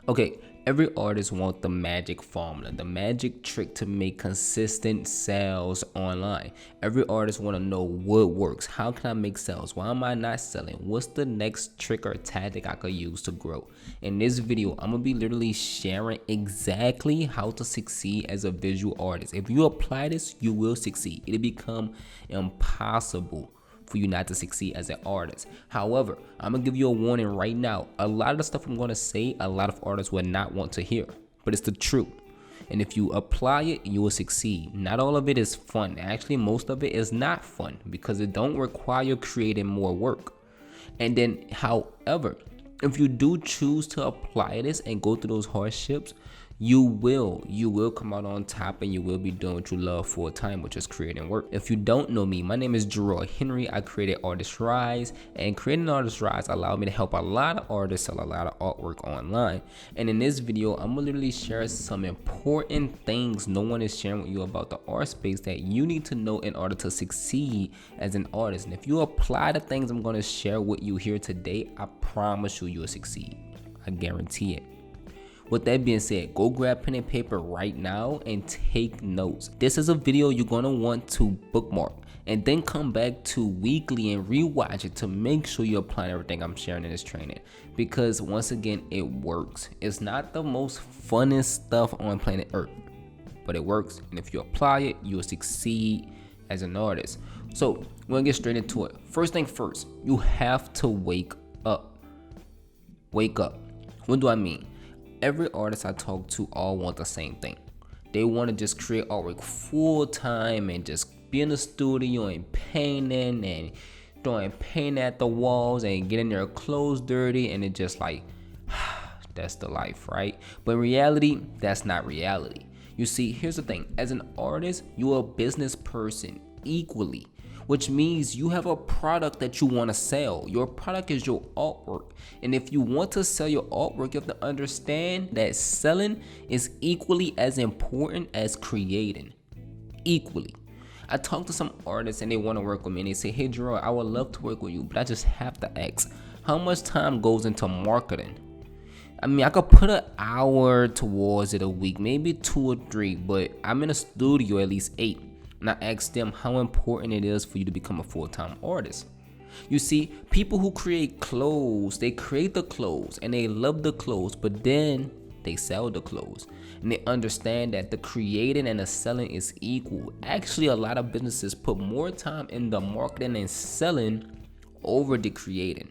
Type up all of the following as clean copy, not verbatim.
Okay, every artist wants the magic formula, the magic trick to make consistent sales online. Every artist want to know what works. How can I make sales? Why am I not selling? What's the next trick or tactic I could use to grow? In this video, I'm gonna be literally sharing exactly how to succeed as a visual artist. If you apply this, you will succeed. It'll become impossible for you not to succeed as an artist. However, I'm gonna give you a warning right now. A lot of the stuff I'm gonna say, a lot of artists will not want to hear, but it's the truth. And if you apply it, you will succeed. Not all of it is fun. Actually, most of it is not fun because it don't require creating more work. And then, however, if you do choose to apply this and go through those hardships, you will come out on top and you will be doing what you love full time, which is creating work. If you don't know me, my name is Gerard Henry. I created Artist Rise, and creating Artist Rise allowed me to help a lot of artists sell a lot of artwork online. And in this video, I'm gonna literally share some important things no one is sharing with you about the art space that you need to know in order to succeed as an artist. And if you apply the things I'm gonna share with you here today, I promise you will succeed. I guarantee it. With that being said, go grab pen and paper right now and take notes. This is a video you're gonna want to bookmark and then come back to weekly and rewatch it to make sure you apply everything I'm sharing in this training. Because once again, it works. It's not the most funnest stuff on planet Earth, but it works. And if you apply it, you will succeed as an artist. So we're gonna get straight into it. First thing first, you have to wake up. Wake up. What do I mean? Every artist I talk to all want the same thing. They want to just create artwork full time and just be in the studio and painting and throwing paint at the walls and getting their clothes dirty, and it just like, that's the life, right? But in reality, that's not reality. You see, here's the thing. As an artist, you're a business person equally, which means you have a product that you want to sell. Your product is your artwork. And if you want to sell your artwork, you have to understand that selling is equally as important as creating. Equally. I talk to some artists and they want to work with me and they say, hey Gerard, I would love to work with you, but I just have to ask, how much time goes into marketing? I mean, I could put an hour towards it a week, maybe 2 or 3, but I'm in a studio at least 8. And I asked them how important it is for you to become a full-time artist. You see, people who create clothes, they create the clothes and they love the clothes, but then they sell the clothes. And they understand that the creating and the selling is equal. Actually, a lot of businesses put more time in the marketing and selling over the creating,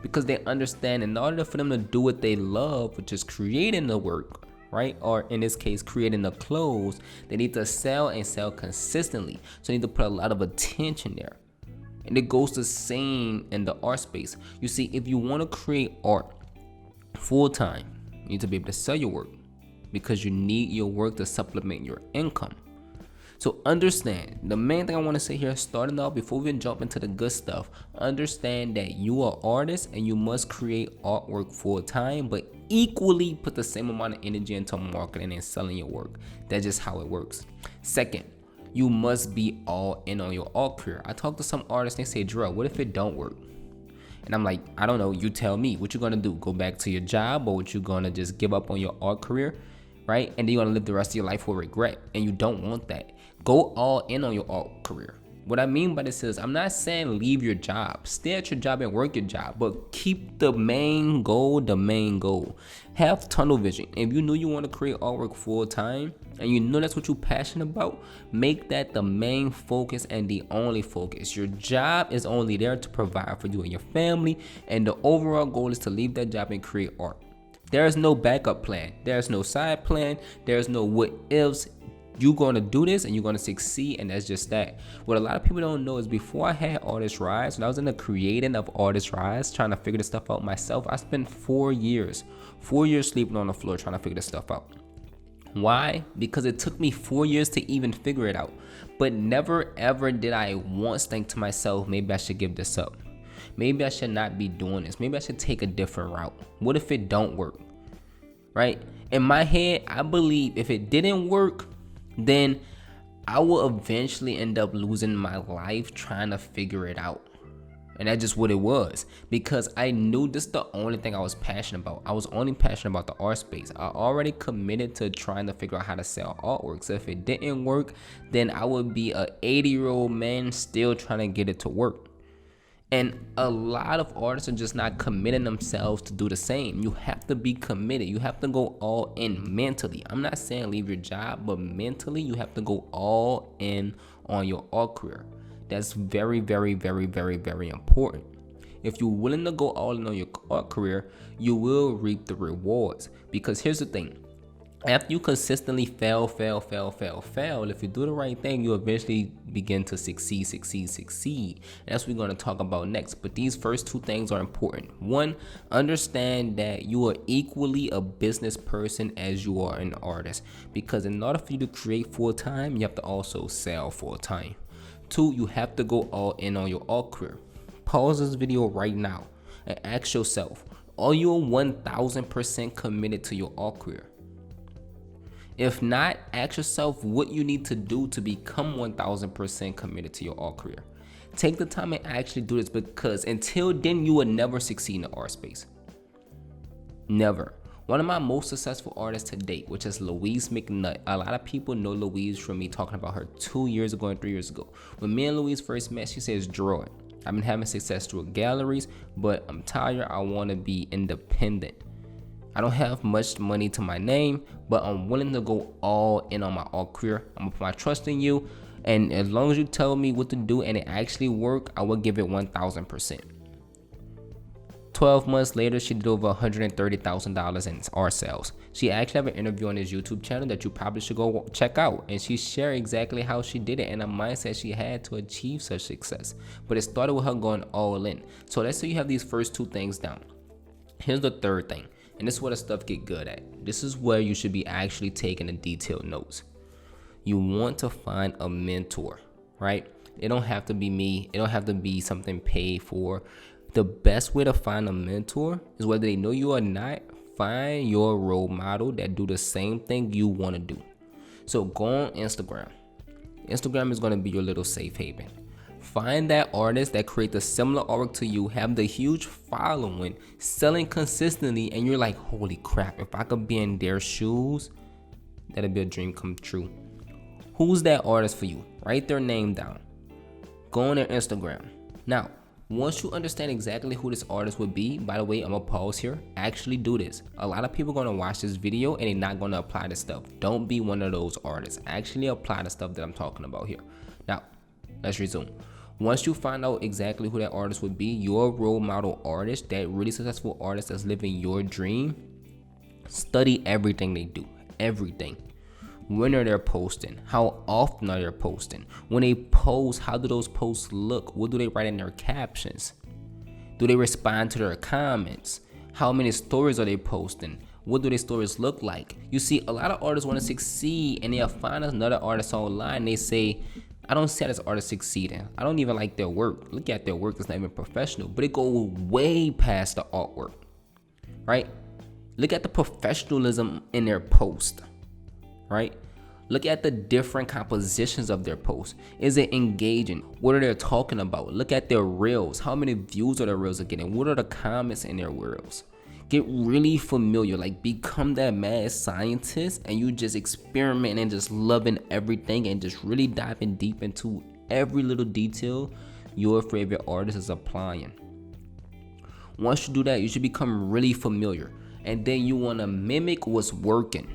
because they understand in order for them to do what they love, which is creating the work, right? Or in this case, creating the clothes, they need to sell and sell consistently. So they need to put a lot of attention there. And it goes the same in the art space. You see, if you want to create art full time, you need to be able to sell your work because you need your work to supplement your income. So understand, the main thing I want to say here, starting off before we even jump into the good stuff, understand that you are artists and you must create artwork full time, but equally put the same amount of energy into marketing and selling your work. That's just how it works. Second, you must be all in on your art career. I talk to some artists and they say, Gerard, what if it don't work? And I'm like, I don't know, you tell me. What you gonna do? Go back to your job, or what you gonna just give up on your art career, right? And then you're gonna live the rest of your life with regret, and you don't want that. Go all in on your art career. What I mean by this is, I'm not saying leave your job. Stay at your job and work your job, but keep the main goal the main goal. Have tunnel vision. If you know you want to create artwork full time and you know that's what you're passionate about, make that the main focus and the only focus. Your job is only there to provide for you and your family, and the overall goal is to leave that job and create art. There is no backup plan. There's no side plan. There's no what ifs. You're going to do this and you're going to succeed, and that's just that. What a lot of people don't know is before I had Artist Rise, when I was in the creating of Artist Rise, trying to figure this stuff out myself, I spent 4 years sleeping on the floor trying to figure this stuff out. Why? Because it took me 4 years to even figure it out. But never ever did I once think to myself, maybe I should give this up. Maybe I should not be doing this. Maybe I should take a different route. What if it don't work? Right? In my head, I believe if it didn't work, then I will eventually end up losing my life trying to figure it out. And that's just what it was, because I knew this is the only thing I was passionate about. I was only passionate about the art space. I already committed to trying to figure out how to sell artwork. So if it didn't work, then I would be a 80-year-old man still trying to get it to work. And a lot of artists are just not committing themselves to do the same. You have to be committed. You have to go all in mentally. I'm not saying leave your job, but mentally you have to go all in on your art career. That's very, very, very, very, very important. If you're willing to go all in on your art career, you will reap the rewards. Because here's the thing. After you consistently fail, if you do the right thing, you eventually begin to succeed. And that's what we're going to talk about next. But these first two things are important. One, understand that you are equally a business person as you are an artist. Because in order for you to create full time, you have to also sell full time. Two, you have to go all in on your art career. Pause this video right now and ask yourself, are you 1000% committed to your art career? If not, ask yourself what you need to do to become 1000% committed to your art career. Take the time and actually do this, because until then, you will never succeed in the art space. Never. One of my most successful artists to date, which is Louise McNutt. A lot of people know Louise from me talking about her 2 years ago and 3 years ago. When me and Louise first met, she says, draw it. I've been having success through galleries, but I'm tired. I want to be independent. I don't have much money to my name, but I'm willing to go all in on my art career. I'm gonna put my trust in you, and as long as you tell me what to do and it actually work, I will give it 1000%. 12 months later, she did over $130,000 in art sales. She actually have an interview on his YouTube channel that you probably should go check out. And she shared exactly how she did it and the mindset she had to achieve such success. But it started with her going all in. So let's say you have these first two things down. Here's the third thing. And this is where the stuff get good at. This is where you should be actually taking the detailed notes. You want to find a mentor, right? It don't have to be me. It don't have to be something paid for. The best way to find a mentor is, whether they know you or not, find your role model that do the same thing you want to do. So go on Instagram. Instagram is going to be your little safe haven. Find that artist that create the similar artwork to you, have the huge following, selling consistently, and you're like, holy crap, if I could be in their shoes, that'd be a dream come true. Who's that artist for you? Write their name down. Go on their Instagram. Now, once you understand exactly who this artist would be, by the way, I'm gonna pause here. Actually do this. A lot of people are gonna watch this video and they're not gonna apply this stuff. Don't be one of those artists. Actually apply the stuff that I'm talking about here. Now, let's resume. Once you find out exactly who that artist would be, your role model artist, that really successful artist that's living your dream, study everything they do. Everything. When are they posting? How often are they posting? When they post, how do those posts look? What do they write in their captions? Do they respond to their comments? How many stories are they posting? What do their stories look like? You see, a lot of artists want to succeed, and they'll find another artist online. And they say, I don't see how this artist succeeding. I don't even like their work. Look at their work. It's not even professional. But it goes way past the artwork, right? Look at the professionalism in their post, right? Look at the different compositions of their posts. Is it engaging? What are they talking about? Look at their reels. How many views are their reels are getting? What are the comments in their reels? Get really familiar, like become that mad scientist, and you just experiment and just loving everything and just really diving deep into every little detail your favorite artist is applying. Once you do that, you should become really familiar, and then you want to mimic what's working.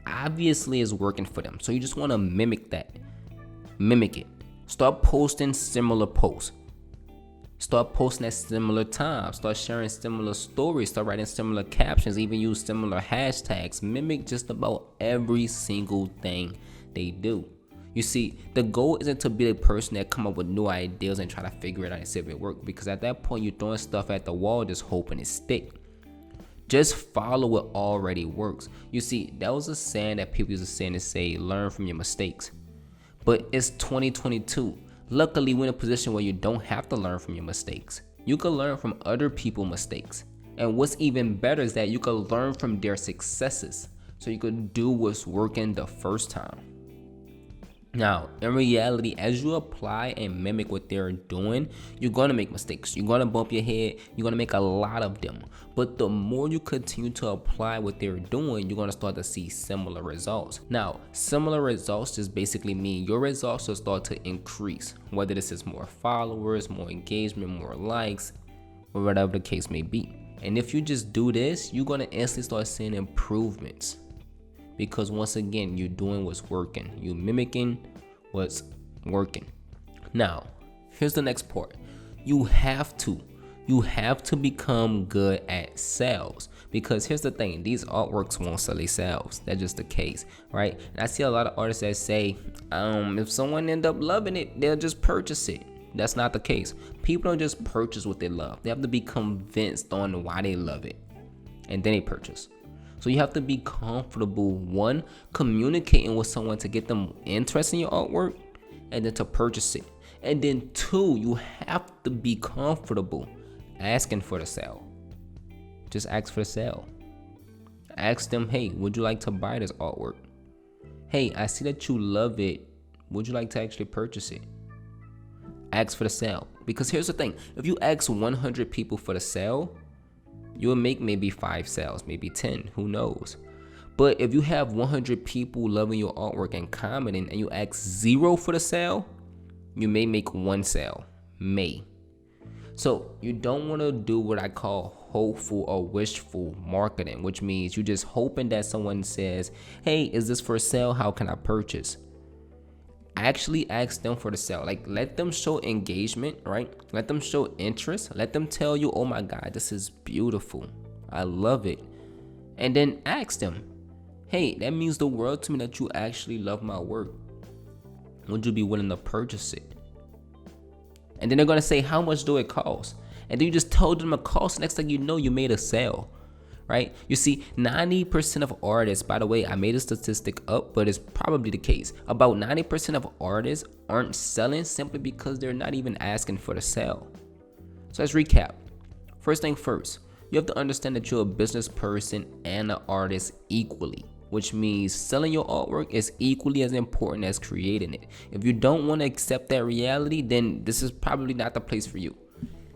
Obviously it's working for them, so you just want to mimic that. Mimic it. Start posting similar posts. Start posting at similar times. Start sharing similar stories. Start writing similar captions. Even use similar hashtags. Mimic just about every single thing they do. You see, the goal isn't to be the person that come up with new ideas and try to figure it out and see if it works, because at that point you're throwing stuff at the wall just hoping it stick. Just follow what already works. You see, that was a saying that people used to say, and say, learn from your mistakes. But it's 2022. Luckily, we're in a position where you don't have to learn from your mistakes. You can learn from other people's mistakes. And what's even better is that you can learn from their successes, so you can do what's working the first time. Now, in reality, as you apply and mimic what they're doing, you're going to make mistakes. You're going to bump your head. You're going to make a lot of them. But the more you continue to apply what they're doing, you're going to start to see similar results. Now, similar results just basically mean your results will start to increase, whether this is more followers, more engagement, more likes, or whatever the case may be. And if you just do this, you're going to instantly start seeing improvements. Because once again, you're doing what's working. You're mimicking what's working. Now, here's the next part. You have to become good at sales. Because here's the thing, these artworks won't sell themselves. That's just the case, right? And I see a lot of artists that say, if someone end up loving it, they'll just purchase it. That's not the case. People don't just purchase what they love. They have to be convinced on why they love it. And then they purchase. So you have to be comfortable, one, communicating with someone to get them interested in your artwork, and then to purchase it. And then two, you have to be comfortable asking for the sale. Just ask for the sale. Ask them, hey, would you like to buy this artwork? Hey, I see that you love it. Would you like to actually purchase it? Ask for the sale. Because here's the thing, if you ask 100 people for the sale, you'll make maybe 5 sales, maybe 10, who knows. But if you have 100 people loving your artwork and commenting and you ask 0 for the sale, you may make 1 sale, may. So you don't want to do what I call hopeful or wishful marketing, which means you're just hoping that someone says, hey, is this for sale? How can I purchase? Actually ask them for the sale. Like, let them show engagement, right? Let them show interest. Let them tell you, oh my God, this is beautiful. I love it. And then ask them, hey, that means the world to me that you actually love my work. Would you be willing to purchase it? And then they're going to say, how much do it cost? And then you just told them the cost. Next thing you know, you made a sale. Right? You see, 90% of artists, by the way, I made a statistic up, but it's probably the case. About 90% of artists aren't selling simply because they're not even asking for the sale. So let's recap. First thing first, you have to understand that you're a business person and an artist equally, which means selling your artwork is equally as important as creating it. If you don't want to accept that reality, then this is probably not the place for you.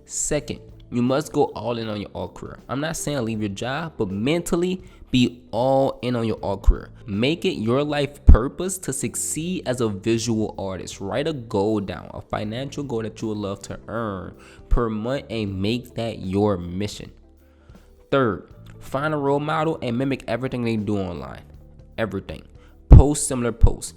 Second, you must go all in on your art career. I'm not saying leave your job, but mentally be all in on your art career. Make it your life purpose to succeed as a visual artist. Write a goal down, a financial goal that you would love to earn per month, and make that your mission. Third, find a role model and mimic everything they do online. Everything. Post similar posts.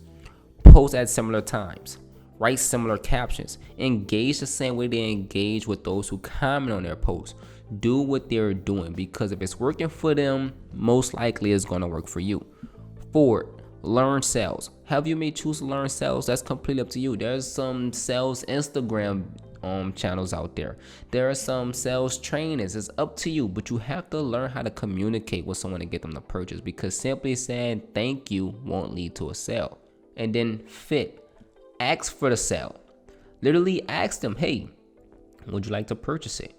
Post at similar times. Write similar captions. Engage the same way they engage with those who comment on their posts. Do what they're doing, because if it's working for them, most likely it's going to work for you. Fourth, learn sales. Have you may choose to learn sales? That's completely up to you. There's some sales Instagram channels out there. There are some sales trainers. It's up to you, but you have to learn how to communicate with someone to get them to purchase, because simply saying thank you won't lead to a sale. And then fifth, ask for the sale. Literally ask them, hey, would you like to purchase it?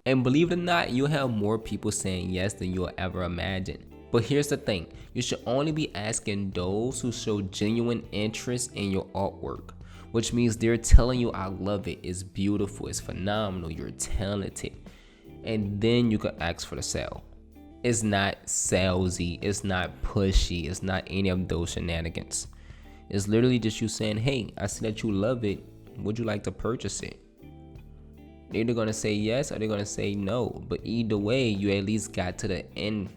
And believe it or not, you'll have more people saying yes than you'll ever imagine. But here's the thing, you should only be asking those who show genuine interest in your artwork, which means they're telling you, I love it, it's beautiful, it's phenomenal, you're talented. And then you can ask for the sale. It's not salesy, it's not pushy, it's not any of those shenanigans. It's literally just you saying, hey, I see that you love it. Would you like to purchase it? They're either going to say yes or they're going to say no. But either way, you at least got to the end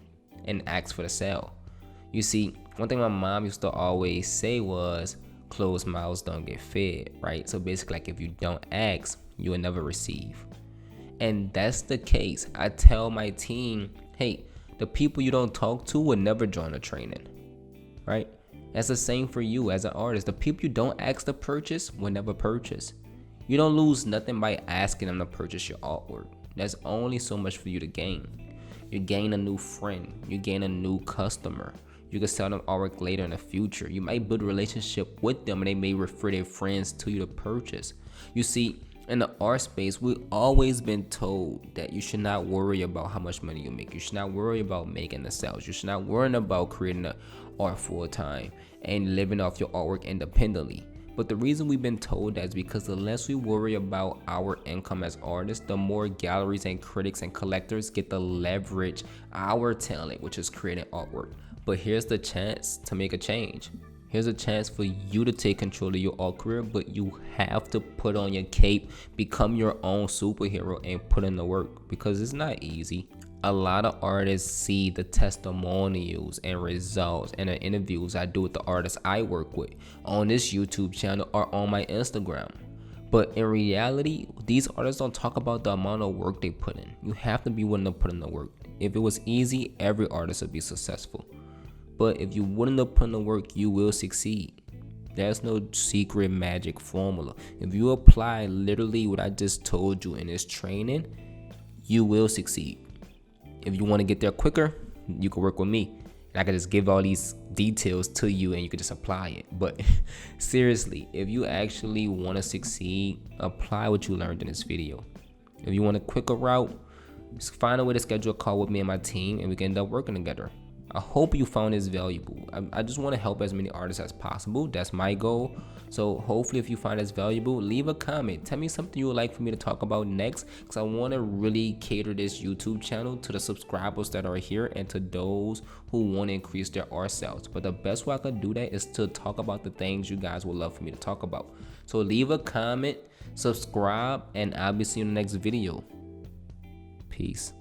and asked for the sale. You see, one thing my mom used to always say was, closed mouths don't get fed, right? So basically, like, if you don't ask, you will never receive. And that's the case. I tell my team, hey, the people you don't talk to will never join a training, right? That's the same for you as an artist. The people you don't ask to purchase will never purchase. You don't lose nothing by asking them to purchase your artwork. There's only so much for you to gain. You gain a new friend. You gain a new customer. You can sell them artwork later in the future. You might build a relationship with them and they may refer their friends to you to purchase. You see, in the art space, we've always been told that you should not worry about how much money you make. You should not worry about making the sales. You should not worry about creating an art full time and living off your artwork independently. But the reason we've been told that is because the less we worry about our income as artists, the more galleries and critics and collectors get to leverage our talent, which is creating artwork. But here's the chance to make a change. Here's a chance for you to take control of your art career, but you have to put on your cape, become your own superhero, and put in the work, because it's not easy. A lot of artists see the testimonials and results and the interviews I do with the artists I work with on this YouTube channel or on my Instagram. But in reality, these artists don't talk about the amount of work they put in. You have to be willing to put in the work. If it was easy, every artist would be successful. But if you're willing to put in the work, you will succeed. There's no secret magic formula. If you apply literally what I just told you in this training, you will succeed. If you want to get there quicker, you can work with me. And I can just give all these details to you and you can just apply it. But seriously, if you actually want to succeed, apply what you learned in this video. If you want a quicker route, just find a way to schedule a call with me and my team and we can end up working together. I hope you found this valuable. I just want to help as many artists as possible. That's my goal. So hopefully if you find this valuable, leave a comment. Tell me something you would like for me to talk about next, because I want to really cater this YouTube channel to the subscribers that are here and to those who want to increase their art sales. But the best way I can do that is to talk about the things you guys would love for me to talk about. So leave a comment, subscribe, and I'll be seeing you in the next video. Peace.